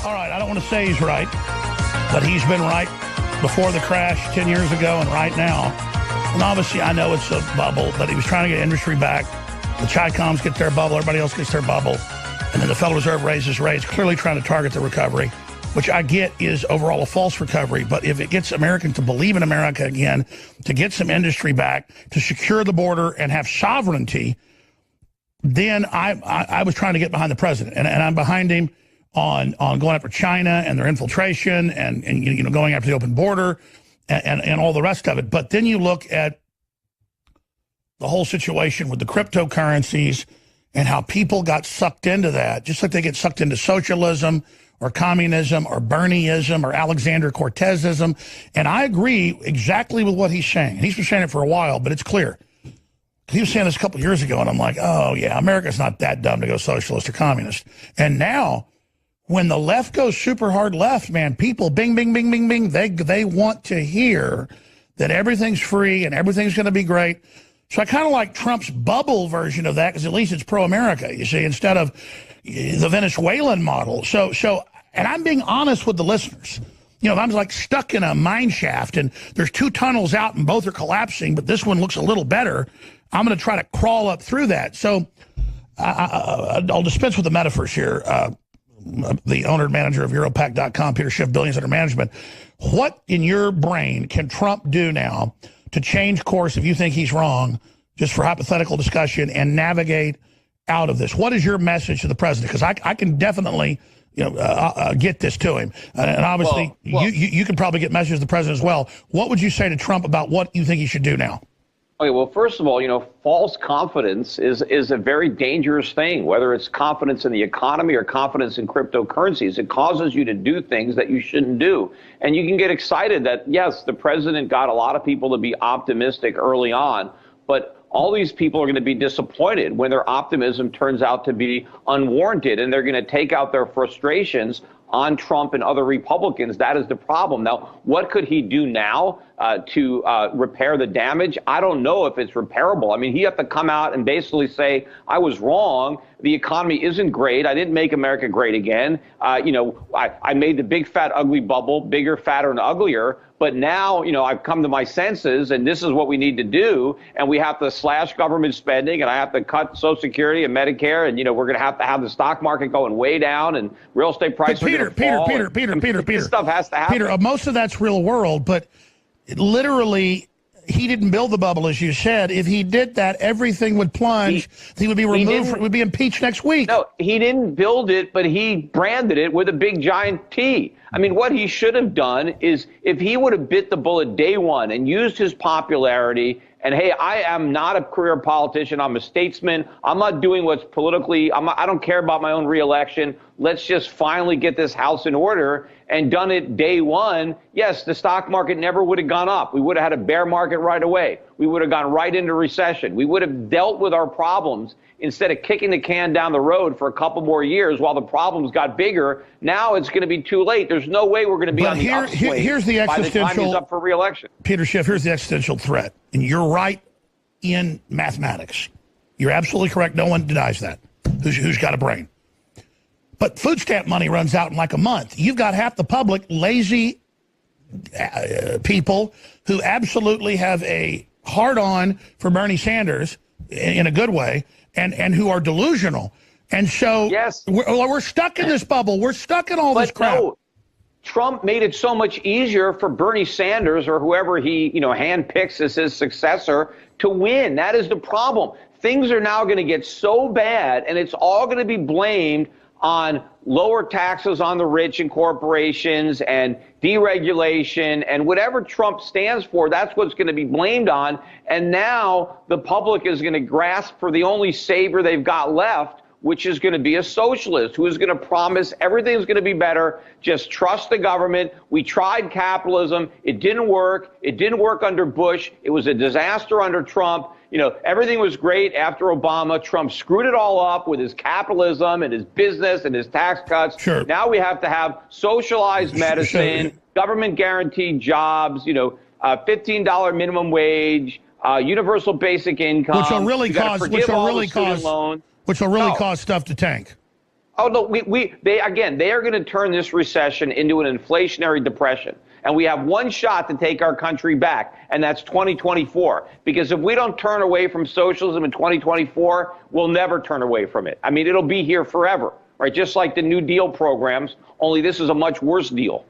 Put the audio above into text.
All right, I don't want to say he's right, but he's been right before the crash 10 years ago and right now. And obviously, I know it's a bubble, but he was trying to get industry back. The Chi-Coms get their bubble, everybody else gets their bubble. And then the Federal Reserve raises rates, clearly trying to target the recovery, which I get is overall a false recovery. But if it gets Americans to believe in America again, to get some industry back, to secure the border and have sovereignty, then I was trying to get behind the president. And I'm behind him on going after China and their infiltration and going after the open border and all the rest of it. But then you look at the whole situation with the cryptocurrencies and how people got sucked into that, just like they get sucked into socialism or communism or Bernieism or Alexander Cortezism. And I agree exactly with what he's saying. He's been saying it for a while, but it's clear. He was saying this a couple of years ago, and I'm like, oh, yeah, America's not that dumb to go socialist or communist. And now, when the left goes super hard left, man, people, bing, bing, bing, bing, bing, they want to hear that everything's free and everything's going to be great. So I kind of like Trump's bubble version of that, because at least it's pro-America, you see, instead of the Venezuelan model. So, and I'm being honest with the listeners. If I'm like stuck in a mine shaft and there's two tunnels out and both are collapsing, but this one looks a little better, I'm going to try to crawl up through that. So I'll dispense with the metaphors here. The owner and manager of Europac.com, Peter Schiff, Billions Under Management. What in your brain can Trump do now to change course if you think he's wrong, just for hypothetical discussion, and navigate out of this? What is your message to the president? Because I can definitely get this to him. And obviously, you can probably get messages to the president as well. What would you say to Trump about what you think he should do now? Okay, well, first of all, false confidence is a very dangerous thing, whether it's confidence in the economy or confidence in cryptocurrencies. It causes you to do things that you shouldn't do. And you can get excited that, yes, the president got a lot of people to be optimistic early on, but all these people are going to be disappointed when their optimism turns out to be unwarranted, and they're going to take out their frustrations on Trump and other Republicans. That is the problem. Now, what could he do now to repair the damage? I don't know if it's repairable. I mean, he have to come out and basically say, I was wrong. The economy isn't great. I didn't make America great again. I made the big, fat, ugly bubble bigger, fatter, and uglier. But now, I've come to my senses, and this is what we need to do. And we have to slash government spending, and I have to cut Social Security and Medicare. And, we're going to have the stock market going way down, and real estate prices are going to fall. Peter. This stuff has to happen. Peter, most of that's real world, but literally, he didn't build the bubble, as you said. If he did that, everything would plunge. He would be removed. Would be impeached next week. No, he didn't build it, but he branded it with a big giant T. I mean, what he should have done is, if he would have bit the bullet day one and used his popularity, and hey, I am not a career politician. I'm a statesman. I'm not doing what's politically. I don't care about my own reelection. Let's just finally get this house in order, and done it day one. Yes, the stock market never would have gone up. We would have had a bear market right away. We would have gone right into recession. We would have dealt with our problems instead of kicking the can down the road for a couple more years while the problems got bigger. Now it's going to be too late. There's no way we're going to be on the upswing here's the by the time he's up for re-election. Peter Schiff, here's the existential threat. And you're right in mathematics. You're absolutely correct. No one denies that, who's got a brain. But food stamp money runs out in like a month. You've got half the public, lazy people who absolutely have a hard-on for Bernie Sanders in a good way, and who are delusional. And so yes, we're stuck in this bubble. We're stuck in all this crap. No, Trump made it so much easier for Bernie Sanders or whoever he handpicks as his successor to win. That is the problem. Things are now going to get so bad, and it's all going to be blamed on lower taxes on the rich and corporations and deregulation and whatever Trump stands for. That's what's going to be blamed on. And now the public is going to grasp for the only savior they've got left, which is going to be a socialist who is going to promise everything's going to be better. Just trust the government. We tried capitalism. It didn't work. It didn't work under Bush. It was a disaster under Trump. Everything was great after Obama. Trump screwed it all up with his capitalism and his business and his tax cuts. Sure. Now we have to have socialized medicine, government guaranteed jobs, $15 minimum wage, universal basic income. Which will really cause stuff to tank. Oh, no, they are going to turn this recession into an inflationary depression. And we have one shot to take our country back, and that's 2024. Because if we don't turn away from socialism in 2024, we'll never turn away from it. I mean, it'll be here forever, right? Just like the New Deal programs, only this is a much worse deal.